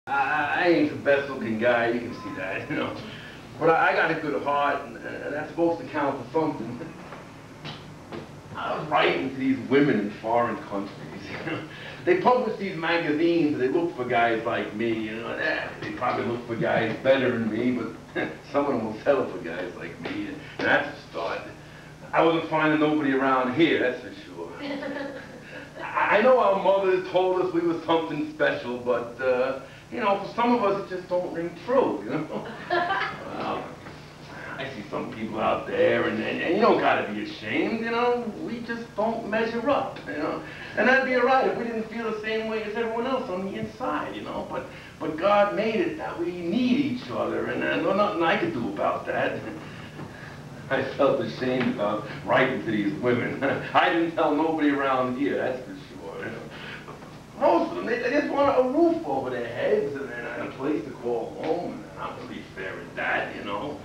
I ain't the best looking guy, you can see that, you know. But I got a good heart, and that's supposed to count for something. I was writing to these women in foreign countries. They publish these magazines and they look for guys like me, you know. They probably look for guys better than me, but some of them will settle for guys like me, and that's a start. I wasn't finding nobody around here, that's for sure. I know our mothers told us we were something special, but, you know, for some of us it just don't ring true, you know. Well, I see some people out there, and you don't gotta be ashamed, you know. We just don't measure up, you know. And that'd be all right if we didn't feel the same way as everyone else on the inside, you know. But God made it that we need each other, and there's nothing I could do about that. I felt ashamed about writing to these women. I didn't tell nobody around here, that's for sure. You know. Most of them, they just want a roof over their heads and a place to call home, and I'm gonna be fair at that, you know.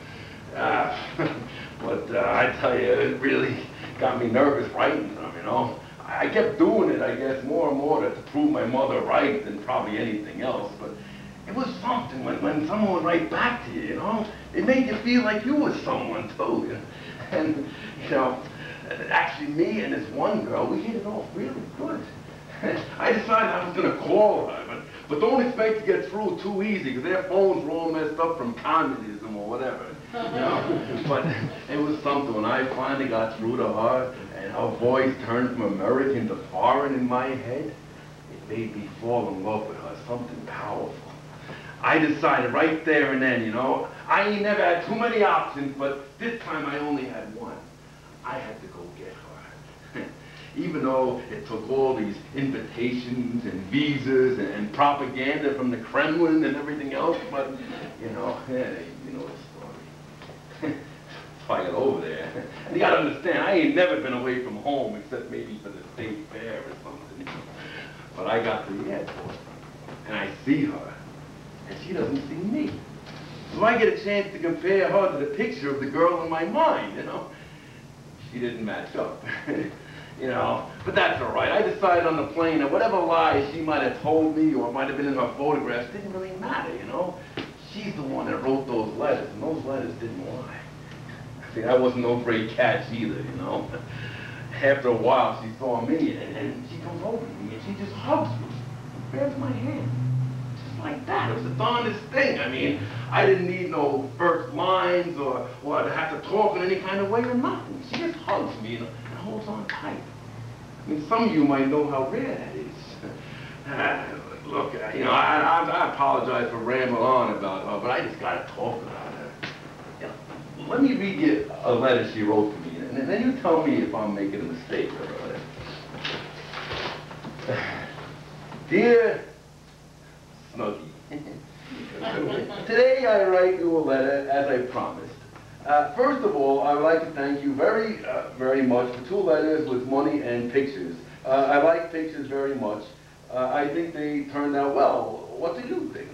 But I tell you, it really got me nervous writing them, you know. I kept doing it, I guess, more and more to prove my mother right than probably anything else, but it was something when someone would write back to you, you know. It made you feel like you was someone, too. You know? And, you know, actually me and this one girl, we hit it off really good. I decided I was going to call her, but don't expect to get through too easy, because their phones were all messed up from communism or whatever. You know? But it was something when I finally got through to her, and her voice turned from American to foreign in my head. It made me fall in love with her, something powerful. I decided right there and then, you know, I ain't never had too many options, but this time I only had one. I had to go get her. Even though it took all these invitations and visas and propaganda from the Kremlin and everything else, but, you know, you know the story. So I got over there. And you gotta understand, I ain't never been away from home except maybe for the state fair or something, you know. But I got to the airport, and I see her, and she doesn't see me. So I get a chance to compare her to the picture of the girl in my mind, you know. She didn't match up. You know, but that's all right. I decided on the plane that whatever lies she might have told me or might have been in her photographs didn't really matter, you know. She's the one that wrote those letters, and those letters didn't lie. See, I wasn't no great catch either, you know. After a while, she saw me, and she comes over to me, and she just hugs me, and grabs my hand. Just like that. It was the darndest thing. I mean, I didn't need no first lines or to have to talk in any kind of way or nothing. She just hugs me and holds on tight. I mean, some of you might know how rare that is. Look, you know, I apologize for rambling on about her, but I just got to talk about her. You know, let me read you a letter she wrote to me, and then you tell me if I'm making a mistake or whatever. Dear Snuggie, today I write you a letter as I promised. First of all, I would like to thank you very much for 2 letters with money and pictures. I like pictures very much. I think they turned out well. What do you think?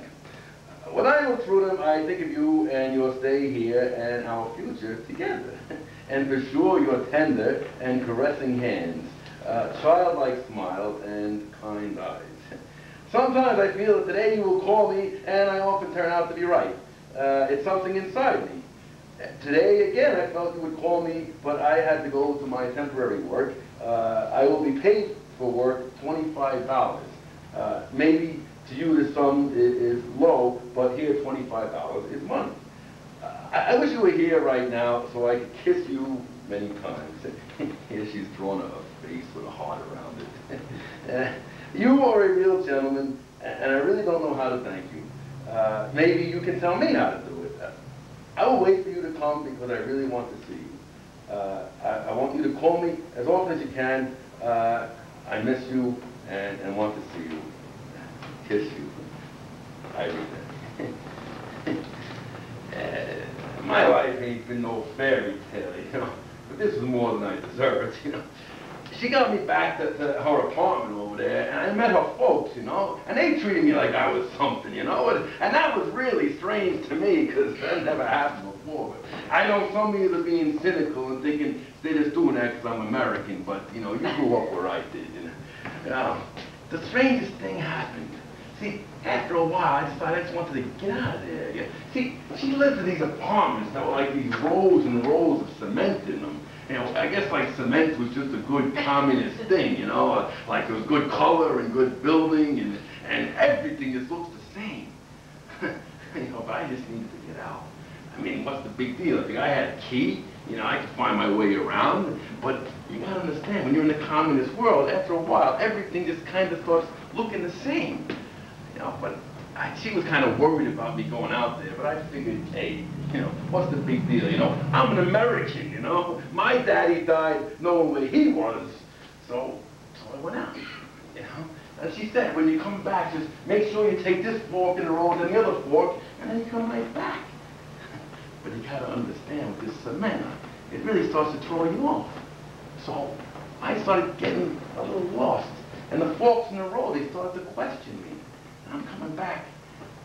When I look through them, I think of you and your stay here and our future together. And for sure, your tender and caressing hands, childlike smiles, and kind eyes. Sometimes I feel that today you will call me, and I often turn out to be right. It's something inside me. Today, again, I felt you would call me, but I had to go to my temporary work. I will be paid for work $25. Maybe to you the sum is low, but here $25 is money. I wish you were here right now so I could kiss you many times. Here she's drawn a face with a heart around it. You are a real gentleman, and I really don't know how to thank you. Maybe you can tell me how to do it. I will wait for you to come because I really want to see you. I want you to call me as often as you can. I miss you and want to see you. Kiss you. Everything. My life ain't been no fairy tale, you know, but this is more than I deserved, you know. She got me back to her apartment over there, and I met her folks, you know, and they treated me like I was something, you know, and that was really strange to me, because that never happened before. But I know some of you are being cynical and thinking they're just doing that because I'm American, but, you know, you grew up where I did, you know. The strangest thing happened. See, after a while, I decided I just wanted to get out of there. Yeah. See, she lived in these apartments that were like these rows and rows of cement in them. You know, I guess like cement was just a good communist thing, you know, like it was good color and good building and everything just looks the same. You know, but I just needed to get out. I mean, what's the big deal? If I had a key, you know, I could find my way around, but you gotta understand, when you're in the communist world, after a while, everything just kind of starts looking the same. You know, but she was kind of worried about me going out there, but I figured, hey, you know, what's the big deal, you know? I'm an American, you know? My daddy died knowing where he was, so I went out, you know? And she said, when you come back, just make sure you take this fork in the road and the other fork, and then you come right back. But you gotta understand, with this cement, it really starts to throw you off. So I started getting a little lost, and the forks in the road, they started to question me. And I'm coming back,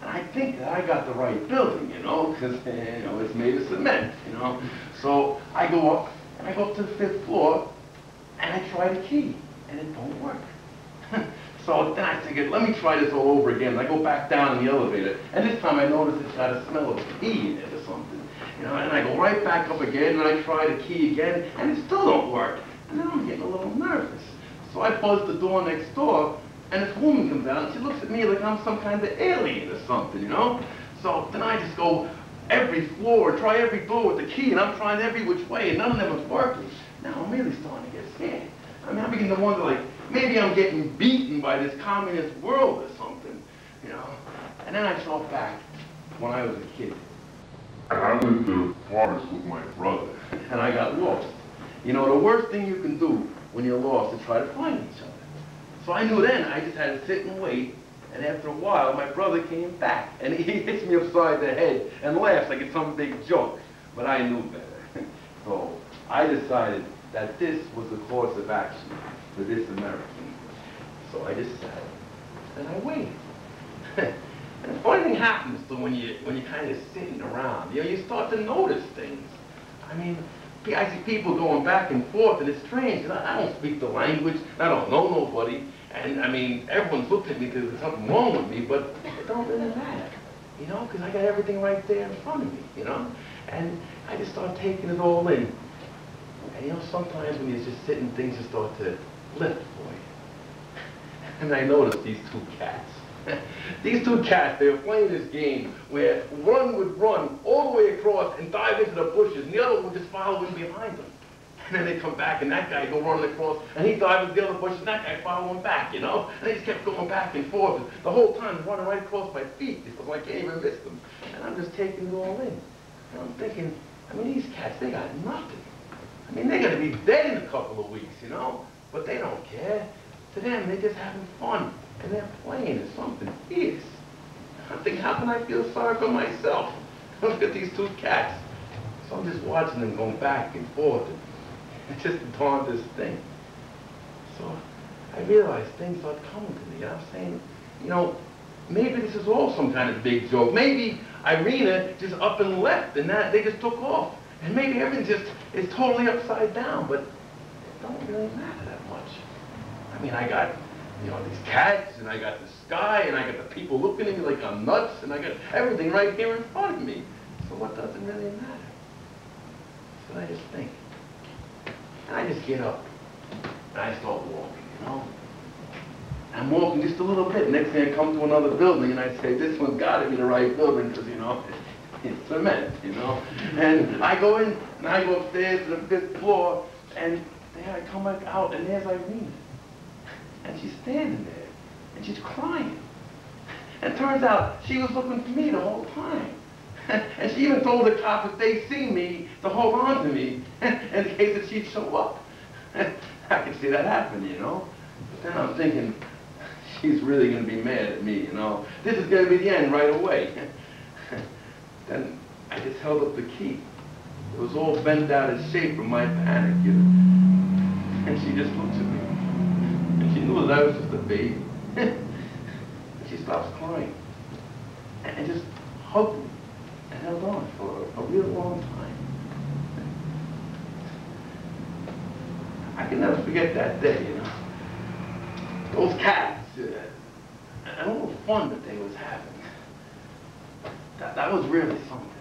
and I think that I got the right building, you know, because, you know, it's made of cement, you know. So I go up, and I go up to the 5th floor, and I try the key, and it don't work. So then I figured, let me try this all over again. And I go back down in the elevator, and this time I notice it's got a smell of pee in it or something. You know, and I go right back up again, and I try the key again, and it still don't work. And then I'm getting a little nervous. So I buzz the door next door, and this woman comes out, and she looks at me like I'm some kind of alien or something, you know? So then I just go every floor, try every door with the key, and I'm trying every which way, and none of them is working. Now I'm really starting to get scared. I mean, I begin to wonder, like, maybe I'm getting beaten by this communist world or something, you know? And then I thought back when I was a kid. I went to the forest with my brother, and I got lost. You know, the worst thing you can do when you're lost is try to find each other. So I knew then I just had to sit and wait, and after a while, my brother came back, and he hits me upside the head and laughs like it's some big joke. But I knew better. So I decided that this was the course of action for this American. So I just sat and I waited. And the funny thing happens to when you're kind of sitting around, you know, you start to notice things. I mean, I see people going back and forth, and it's strange, because I don't speak the language, I don't know nobody, and I mean, everyone's looked at me because there's something wrong with me, but it don't really matter, you know, because I got everything right there in front of me, you know, and I just start taking it all in. And you know, sometimes when you're just sitting, things just start to lift for you. And I noticed these two cats. These two cats, they were playing this game where one would run all the way across and dive into the bushes, and the other would just follow in behind them. And then they come back, and that guy go running across, and he dives into the other bushes, and that guy following back, you know? And they just kept going back and forth. And the whole time, running right across my feet, because I can't even miss them. And I'm just taking it all in. And I'm thinking, I mean, these cats, they got nothing. I mean, they're going to be dead in a couple of weeks, you know? But they don't care. To them, they're just having fun. And they're playing at something fierce. I'm thinking, how can I feel sorry for myself? Look at these two cats. So I'm just watching them going back and forth. And it's just the darndest thing. So I realized things started coming to me. And I'm saying, you know, maybe this is all some kind of big joke. Maybe Irina just up and left, and that they just took off. And maybe everything just is totally upside down, but it don't really matter that much. I mean, I got, you know, these cats, and I got the sky, and I got the people looking at me like I'm nuts, and I got everything right here in front of me. So what does it really matter? So I just think. And I just get up, and I start walking, you know? I'm walking just a little bit. Next thing I come to another building, and I say, this one's got to be the right building, because, you know, it's cement, you know? And I go in, and I go upstairs to the 5th floor, and there I come back out, and there's Irina. And she's standing there, and she's crying. And it turns out she was looking for me the whole time. And she even told the cops if they see me to hold on to me in case that she'd show up. I can see that happen, you know? But then I'm thinking, she's really going to be mad at me, you know? This is going to be the end right away. Then I just held up the key. It was all bent out of shape from my panic, you know? And she just looked at me. And she knew that I was just a baby. And she stops crying. And just hugged me and held on for a real long time. I can never forget that day, you know. Those cats, and all the fun that was really something.